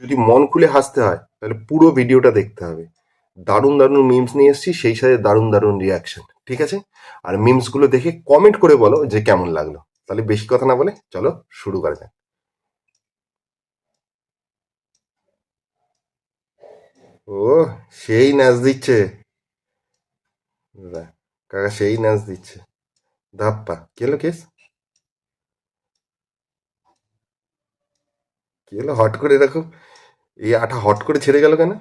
যদি মন খুলে হাসতে হয় তাহলে পুরো ভিডিওটা দেখতে হবে। দারুণ দারুণ মিমস নিয়ে এসেছি, সেই সাথে দারুণ দারুণ রিয়াকশন, ঠিক আছে? আর মিমসগুলো দেখে কমেন্ট করে বলো যে কেমন লাগলো। তাহলে বেশি কথা না বলে চলো শুরু করা যাক। ও, সেই নাচ দিচ্ছে কাকা, সেই নাচ দিচ্ছে। ধাপ্পা কি হলো? কেস কি হলো? হট করে এরকম এই আঠা হট করে ছেড়ে গেল কেন?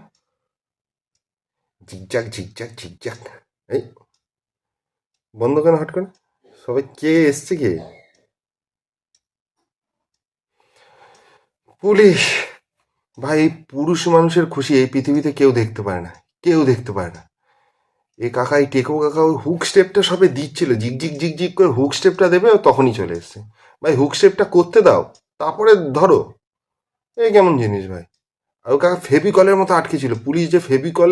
ঝিকঝাক ঝিকঝাক ঝিকঝাক। এই বন্ধ কেন হট করে? সবাই কে এসছে? কে? পুলিশ। ভাই, এই পুরুষ মানুষের খুশি এই পৃথিবীতে কেউ দেখতে পারে না, কেউ দেখতে পারে না। এই কাকা, এই টেকো কাকা ওই হুক স্টেপটা সবে দিচ্ছিল, ঝিকঝিক ঝিকঝিক করে হুক স্টেপটা দেবে, ও তখনই চলে এসছে। ভাই হুক স্টেপটা করতে দাও, তারপরে ধরো। এই কেমন জিনিস ভাই? আর ও কাকা ফেভিকলের মতো আটকে ছিল। পুলিশ যে ফেভিকল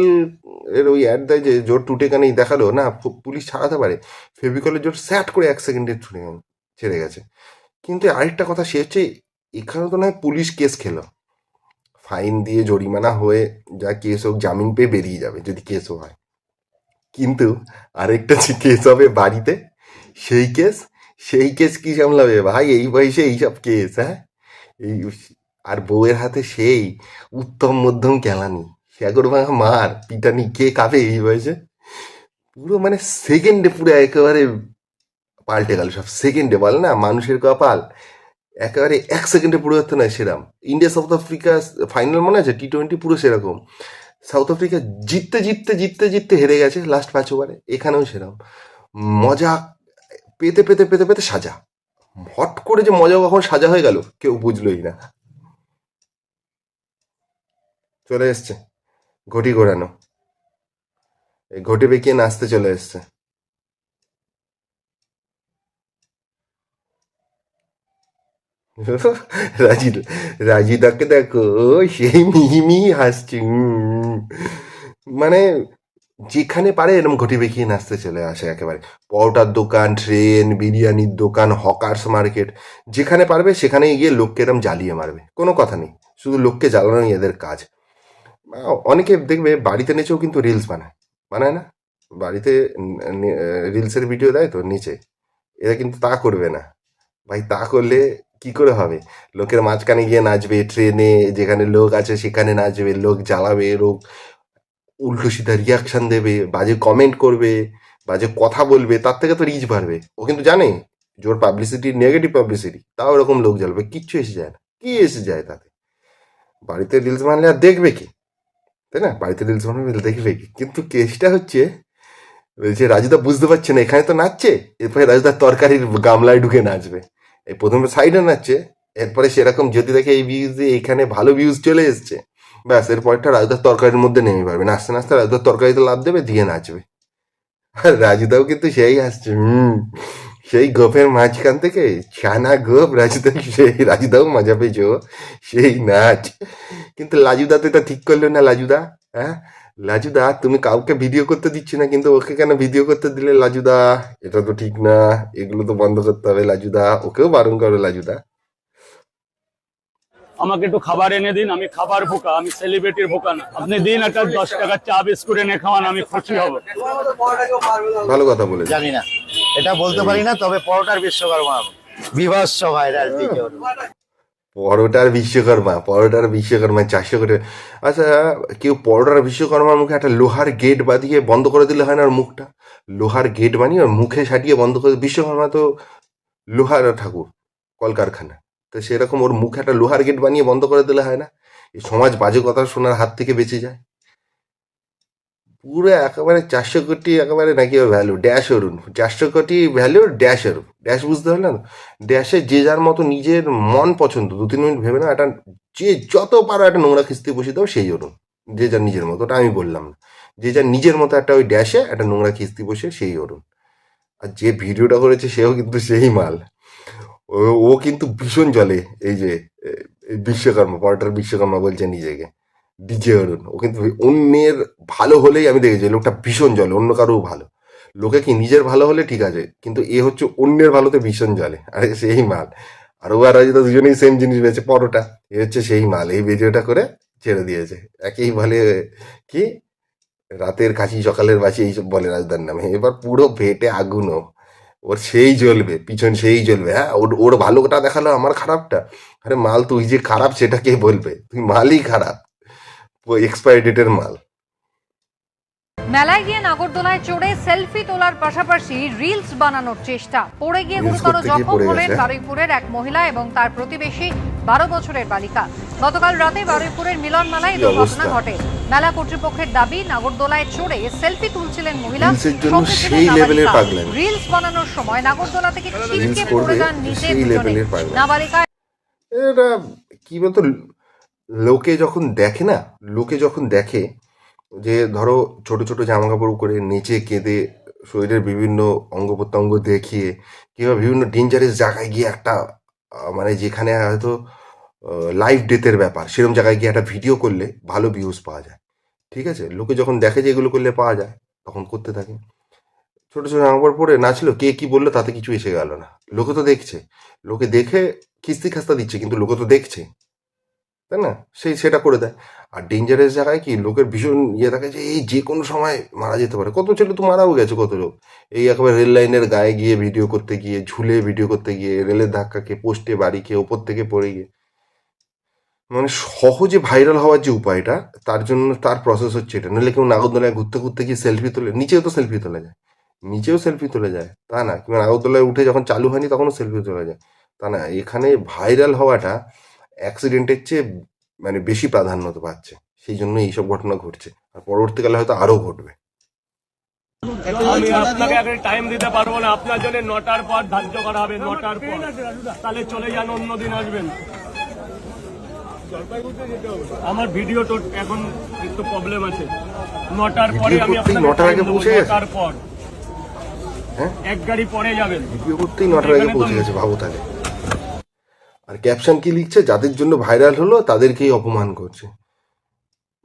এর ওই অ্যাড দেয় যে জোর টুটে কানেই দেখালো না, পুলিশ ছাড়াতে পারে। ফেভিকলের জোর স্যাট করে 1 সেকেন্ডে ছুটে ছেড়ে গেছে। কিন্তু আরেকটা কথা, সে হচ্ছে এখানে তো নয় পুলিশ কেস খেলো, ফাইন দিয়ে জরিমানা হয়ে যা কেস হোক জামিন পেয়ে বেরিয়ে যাবে যদি কেসও হয়। কিন্তু আরেকটা যে কেস হবে বাড়িতে, সেই কেস, সেই কেস কি সামলাবে ভাই এই বয়সে এইসব কেস? হ্যাঁ, এই আর বউয়ের হাতে সেই উত্তম মধ্যম কেলানি, শেকর ভাঙা মার পিটানি কে কাঁপে এই বয়সে? পুরো মানে সেকেন্ডে পুরো একেবারে পাল্টে গেল সব। সেকেন্ডে বলে না মানুষের কপাল, একেবারে 1 সেকেন্ডে পুরো হতো না সেরাম। ইন্ডিয়া সাউথ আফ্রিকা ফাইনাল মনে আছে T20, পুরো সেরকম। সাউথ আফ্রিকা জিততে জিততে জিততে জিততে হেরে গেছে লাস্ট 5 ওভারে, এখানেও সেরকম মজা পেতে পেতে পেতে পেতে সাজা। হট করে যে মজা কখন সাজা হয়ে গেল কেউ বুঝলোই না। চলে এসছে ঘটি ঘোরানো, এই ঘটি বেঁকিয়ে নাচতে চলে এসছে। রাজি, রাজিদাকে দেখো, সেই মিহি মিহি হাসছে। মানে যেখানে পারে এরকম ঘটি বেঁকিয়ে নাচতে চলে আসে একেবারে। পরোটার দোকান, ট্রেন, বিরিয়ানির দোকান, হকার্স মার্কেট, যেখানে পারবে সেখানে গিয়ে লোককে এরম জ্বালিয়ে মারবে, কোনো কথা নেই। শুধু লোককে জ্বালানোই এদের কাজ। অনেকে দেখবে বাড়িতে নেচেও কিন্তু রিলস বানায়, বানায় না? বাড়িতে রিলসের ভিডিও দেয় তো নিচে, এরা কিন্তু তা করবে না। ভাই তা করলে কি করে হবে? লোকের মাঝখানে গিয়ে নাচবে, ট্রেনে যেখানে লোক আছে সেখানে নাচবে, লোক জ্বালাবে, লোক উল্টো সিধা রিয়াকশন দেবে, বাজে কমেন্ট করবে, বাজে কথা বলবে, তার থেকে তো রিচ বাড়বে। ও কিন্তু জানে জোর পাবলিসিটি, নেগেটিভ পাবলিসিটি, তাও এরকম লোক জ্বালবে, কিচ্ছু এসে যায় না। কি এসে যায় তাতে? বাড়িতে রিলস বানালে আর দেখবে কি? তাই না? বাড়িতে রিলস বানাবে দেখবে কি? কিন্তু কেসটা হচ্ছে, বলছে রাজুদা বুঝতে পারছে না এখানে তো নাচছে, এরপরে রাজুদার তরকারির গামলায় ঢুকে নাচবে। এই প্রথমে সাইডে নাচছে, এরপরে সেরকম যদি দেখে এই ভিউজে এইখানে ভালো ভিউজ চলে এসছে, ব্যাস এরপরটা রাজুদার তরকারির মধ্যে নেমে পারবে, নাচতে নাচতে রাজুদার তরকারিতে লাভ দেবে, দিয়ে নাচবে। আর রাজুদাও কিন্তু সেই আসছে, সেই গোফের মাঝখান থেকে ছানা গোপ রাজুদা, সেই রাজুদাও মজা পেয়েছ, সেই নাচ। কিন্তু লাজুদা তো এটা ঠিক করলো না, লাজুদা। হ্যাঁ, লাজুদা তুমি কাউকে ভিডিও করতে দিচ্ছি না, কিন্তু ওকে কেন ভিডিও করতে দিলে লাজুদা? এটা তো ঠিক না, এগুলো তো বন্ধ করতে হবে লাজুদা, ওকেও বারণ করো লাজুদা। আমাকে একটু খাবার এনে দিন, আমি খাবার ভোকা, আমি সেলিব্রিটির ভোকা না। আপনি দিন একটা 10 টাকার চা বিস্কুট এনে খাওয়ান, আমি খুশি হব। ভালো কথা বলেছে। জানি না, এটা বলতে পারি না, তবে পরোটার বিশ্বকর্মা আমি। বিভৎস ভাইরাল ভিডিও। পরোটার বিশ্বকর্মা, পরোটার বিশ্বকর্মা 400 কোটি। আচ্ছা, কেউ পরোটার বিশ্বকর্মার মুখে একটা লোহার গেট বাঁধিয়ে বন্ধ করে দিলে হয় না ওর মুখটা? লোহার গেট বানিয়ে ওর মুখে সাটিয়ে বন্ধ করে, বিশ্বকর্মা তো লোহার ঠাকুর, কলকারখানা, তো সেরকম ওর মুখে একটা লোহার গেট বানিয়ে বন্ধ করে দিলে হয় না? এই সমাজ বাজে কথা শোনার হাত থেকে বেঁচে যায়। পুরো একেবারে 400 কোটি একেবারে নাকি ভ্যালু ড্যাশ অরুণ, 400 কোটি ভ্যালু ড্যাশ অরুণ, ড্যাশ বুঝতে পারলেন? ড্যাশে যে যার মতো নিজের মন পছন্দ, 2-3 মিনিট ভেবে না, একটা যে যত পারো একটা নোংরা খিস্তি বসিয়ে দাও, সেই অরুণ। যে যার নিজের মতো, ওটা আমি বললাম না, যে যার নিজের মতো একটা ওই ড্যাশে একটা নোংরা খিস্তি বসে সেই অরুণ। আর যে ভিডিওটা করেছে সেও কিন্তু সেই মাল। ও ও কিন্তু ভীষণ জলে, এই যে বিশ্বকর্মা, পরোটার বিশ্বকর্মা বলছে নিজেকে, ডিজে অরুণ। ও কিন্তু অন্যের ভালো হলেই আমি দেখেছি লোকটা ভীষণ জলে, অন্য কারো ভালো। লোকে কি নিজের ভালো হলে ঠিক আছে, কিন্তু এ হচ্ছে অন্যের ভালোতে ভীষণ জলে, আরে সেই মাল। আর ও আর রাজুদা দুজনেই সেম জিনিস বেচে, পরোটা। এ হচ্ছে সেই মাল, এই ভিডিওটা করে ছেড়ে দিয়েছে। একেই বলে কি রাতের কাশি সকালের বাসি এইসব বলে রাজদার নামে। এবার পুরো পেটে আগুনও, ওর সেই জ্বলবে, পিছন সেই জ্বলবে। হ্যাঁ, ওর ওর ভালোটা দেখালো, আমার খারাপটা। আরে মাল তুই যে খারাপ সেটা কে বলবে? তুই মালই খারাপ, এক্সপায়ারি ডেটের মাল। মেলায় গিয়ে নাগরদোলায় চড়ে সেলফি তোলার পাশাপাশি রিলস বানানোর চেষ্টা, পড়ে গিয়ে Reels গুরুতর করতে গিয়ে জখম পড়ে হলেন গেছে। বারুইপুরের এক মহিলা এবং তার প্রতিবেশী 12 বছরের বালিকা। গতকাল রাতে বারুইপুরের মিলন মেলায় কি দুর্ঘটনা অবস্থা। ঘটে। মেলা কর্তৃপক্ষের দাবি, নাগরদোলায় চড়ে সেলফি তুলছিলেন মহিলা, Reels এর জন্য সঙ্গে ছিলেন সেই লেভেলের নাবালিকা। পাগলামি। রিলস বানানোর সময় নাগরদোলা থেকে ছিটকে Reels পড়ে করবে, যান নিচে সেই দুজনে। লেভেলের পাগলামি। নাবালিকা এটা কি বলতো, লোকে যখন দেখে না, লোকে যখন দেখে যে ধরো ছোট ছোট জামা কাপড় করে নেচে কেঁদে শরীরের বিভিন্ন অঙ্গ প্রত্যঙ্গ দেখিয়ে কিংবা বিভিন্ন ডেঞ্জারাস জায়গায় গিয়ে একটা মানে যেখানে হয়তো লাইফ ডেথের ব্যাপার, সেরকম জায়গায় গিয়ে একটা ভিডিও করলে ভালো ভিউজ পাওয়া যায়। ঠিক আছে, লোকে যখন দেখে যে এগুলো করলে পাওয়া যায়, তখন করতে থাকে। ছোট ছোট জামা কাপড় পরে নাচলো, কে কি বললো তাতে কিছু এসে গেল না। লোকে তো দেখছে, লোকে দেখে খিস্তি খাস্তা দিচ্ছে, কিন্তু লোকে তো দেখছে, তাই না? সেটা করে দেয়। আর ডেঞ্জারাস জায়গায় কি লোকের ভীষণ ইয়ে থাকে যে এই যে কোনো সময় মারা যেতে পারে। কত ছেলে তো মারাও গেছে, কত লোক এই একেবারে রেল লাইনের গায়ে গিয়ে ভিডিও করতে গিয়ে, ঝুলে ভিডিও করতে গিয়ে, রেলের ধাক্কা খেয়ে, পোস্টে বাড়ি খেয়ে, ওপর থেকে পড়ে গিয়ে। মানে সহজে ভাইরাল হওয়ার যে উপায়টা, তার জন্য তার প্রসেস হচ্ছে এটা। নাহলে কেউ নাগরদোলায় ঘুরতে ঘুরতে গিয়ে সেলফি তোলে, নিচেও তো সেলফি তোলা যায়, নিচেও সেলফি তোলা যায়, তা না? কিংবা নাগরদোলায় উঠে যখন চালু হয়নি তখনও সেলফি তোলা যায়, তা না? এখানে ভাইরাল হওয়াটা অ্যাক্সিডেন্টের চেয়ে মানে বেশি প্রাধান্য তো পাচ্ছে, সেই জন্য এইসব ঘটনা ঘটছে। আর পরবর্তীকালে হয়তো আরও ঘটবে। আমি আপনাকে একটা টাইম দিতে পারবো না, আপনার জন্য 9টার পর ধার্য করা হবে, 9টার পর। তাহলে চলে যান, অন্যদিন আসবেন। আমার ভিডিও তো এখন একটু প্রবলেম আছে। 9টার পরে ভিডিও আমি করতেই আপনাকে 9টার আগে time দেবো, পৌঁছে গেছে? 9টার পর। হ্যাঁ, এক গাড়ি পরে যাবেন। ভিডিও করতেই 9টার আগে পৌঁছে গেছে, ভাবো তাহলে। আর ক্যাপশন কি লিখছে? যাদের জন্য ভাইরাল হলো তাদেরকেই অপমান করছে।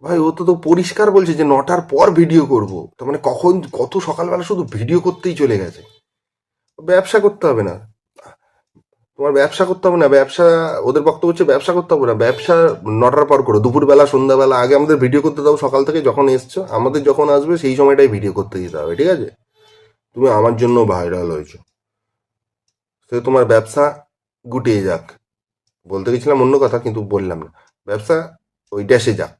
ভাই ও তো পরিষ্কার বলছে যে 9টার পর ভিডিও করব, তার মানে কখন কত সকালবেলা শুধু ভিডিও করতেই চলে গেছে। ব্যবসা করতে হবে না তোমার, ব্যবসা করতে হবে না, ব্যবসা ওদের বক্তব্য হচ্ছে ব্যবসা করতে হবে না, ব্যবসা 9টার পর করো, দুপুরবেলা সন্ধ্যাবেলা। আগে আমাদের ভিডিও করতে দাও, সকাল থেকে যখন এসছো, আমাদের যখন আসবে সেই সময়টাই ভিডিও করতে দিতে হবে, ঠিক আছে? তুমি আমার জন্য ভাইরাল হয়েছো, সে তোমার ব্যবসা গুটিয়ে যাক। বলতে গেছিলাম অন্য কথা, কিন্তু বললাম না। ব্যবসা ওই ড্যাশে যাক,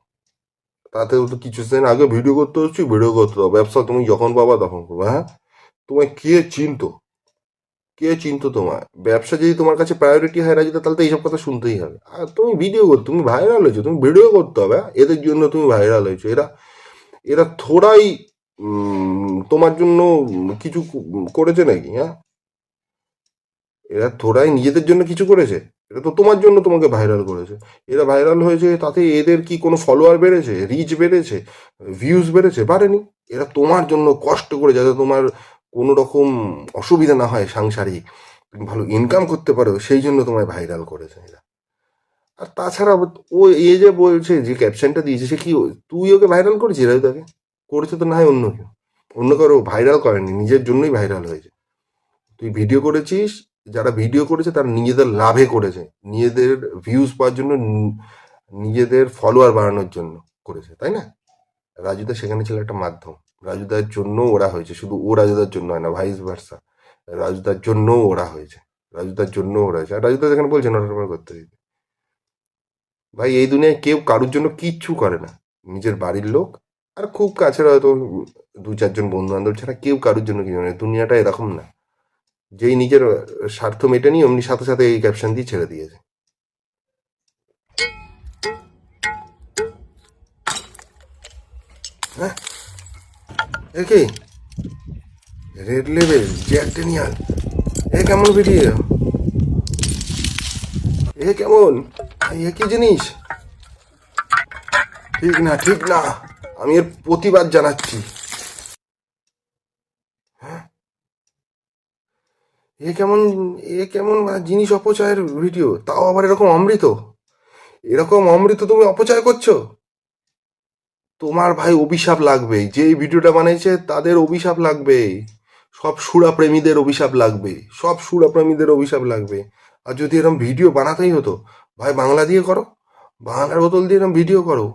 তাতে তো কিছু দিন আগে ভিডিও করতে হচ্ছে, ভিডিও করতে দাও। ব্যবসা তুমি যখন পাবা তখন করবো। হ্যাঁ, তোমায় কে চিনতো, কে চিনতো তোমায়? ব্যবসা যদি তোমার কাছে প্রায়োরিটি হয় রাজিতা, তাহলে তো এইসব কথা শুনতেই হবে। আর তুমি ভিডিও করতে, তুমি ভাইরাল হয়েছো, তুমি ভিডিও করতে হবে। হ্যাঁ? এদের জন্য তুমি ভাইরাল হয়েছো। এরা এরা থোড়াই তোমার জন্য কিছু করেছে নাকি? হ্যাঁ, এরা থোড়াই নিজেদের জন্য কিছু করেছে? এটা তো তোমার জন্য তোমাকে ভাইরাল করেছে। এরা ভাইরাল হয়েছে, তাতে এদের কি কোনো ফলোয়ার বেড়েছে, রিচ বেড়েছে, ভিউজ বেড়েছে? বাড়েনি। এরা তোমার জন্য কষ্ট করে, যাতে তোমার কোনো রকম অসুবিধা না হয় সাংসারিক, তুমি ভালো ইনকাম করতে পারো, সেই জন্য তোমায় ভাইরাল করেছে এরা। আর তাছাড়া ও এ যে বলছে, যে ক্যাপশনটা দিয়েছে, সে কি তুই ওকে ভাইরাল করেছিস? তাকে করেছে তো না হয় অন্য কেউ, অন্য কারো ভাইরাল করেনি, নিজের জন্যই ভাইরাল হয়েছে। তুই ভিডিও করেছিস, যারা ভিডিও করেছে তারা নিজেদের লাভে করেছে, নিজেদের ভিউজ পাওয়ার জন্য, নিজেদের ফলোয়ার বাড়ানোর জন্য করেছে, তাই না? রাজুদা সেখানে ছিল একটা মাধ্যম। রাজুদার জন্য ওরা হয়েছে, শুধু ও রাজুদার জন্য হয় না, ভাইস ভার্সা। রাজুদার জন্য ওরা হয়েছে, রাজুদার জন্য ওরা হয়েছে। আর রাজুদা সেখানে বলছে নটার পর করতে দিতে। ভাই এই দুনিয়ায় কেউ কারোর জন্য কিচ্ছু করে না, নিজের বাড়ির লোক আর খুব কাছের হয়তো 2-4 জন বন্ধু বান্ধব ছাড়া কেউ কারোর জন্য কিছু না। দুনিয়াটা এরকম না, যেই নিজের স্বার্থ মেটেনি অমনি সাথে সাথে এই ক্যাপশন দিয়ে ছেড়ে দিয়েছে। হ্যাঁ, এ কি রেড লেভেল জ্যাক ড্যানিয়েল? এ কেমন ভিডিও? এ কেমন? এ কি জিনিস? ঠিক না, ঠিক না, আমি এর প্রতিবাদ জানাচ্ছি। এ কেমন, এ কেমন জিনিস অপচয়ের ভিডিও, তাও আবার এরকম অমৃত, এরকম অমৃত তুমি অপচয় করছো? তোমার ভাই অভিশাপ লাগবে, যে এই ভিডিওটা বানিয়েছে তাদের অভিশাপ লাগবে, সব সুরা প্রেমীদের অভিশাপ লাগবে, সব সুরা প্রেমীদের অভিশাপ লাগবে। আর যদি এরকম ভিডিও বানাতেই হতো, ভাই বাংলা দিয়ে করো, বাংলার বোতল দিয়ে এরকম ভিডিও করো,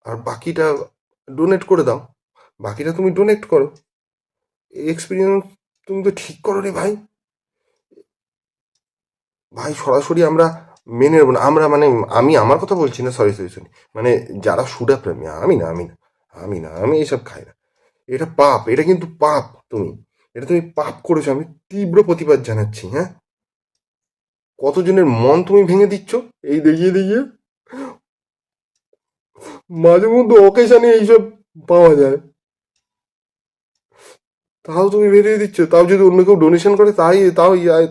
আর বাকিটা ডোনেট করে দাও, বাকিটা তুমি ডোনেট করো। এক্সপিরিয়েন্স তুমি তো ঠিক করো রে ভাই। ভাই সরাসরি আমরা মেনে নেবো না, আমরা মানে আমি আমার কথা বলছি না, সরি মানে যারা সুডা প্রেমী, আমি এসব খাই না। এটা পাপ, এটা কিন্তু পাপ, তুমি পাপ করেছো, আমি তীব্র প্রতিবাদ জানাচ্ছি। হ্যাঁ, কতজনের মন তুমি ভেঙে দিচ্ছ এই দেখিয়ে দেখিয়ে। মাঝে মধ্যে অকেশনে এইসব পাওয়া যায়, তাও তুমি বেরিয়ে দিচ্ছ, তাও যদি অন্য কেউ ডোনেশন করে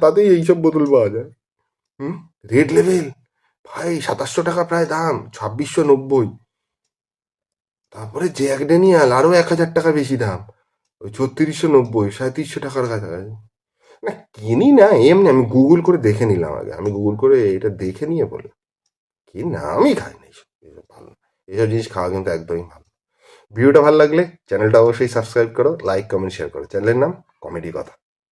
তাতেই এইসব বোতল পাওয়া যায়। রেড লেভেল ভাই 2700 টাকা প্রায় দাম, 2690। তারপরে জ্যাক ড্যানিয়াল আরো 1000 টাকা বেশি দাম, ওই 3690, 3700 টাকার কাছাকাছি। না কিনি না, এমনি আমি গুগল করে দেখে নিলাম আগে, আমি গুগল করে এটা দেখে নিয়ে বললাম কি না, আমি খাই না এইসব, এসব ভালো না। এসব জিনিস খাওয়া কিন্তু একদমই ভালো না। ভিডিওটা ভালো লাগলে চ্যানেলটা অবশ্যই সাবস্ক্রাইব করো, লাইক কমেন্ট শেয়ার করো। চ্যানেলের নাম কমেডি কথা।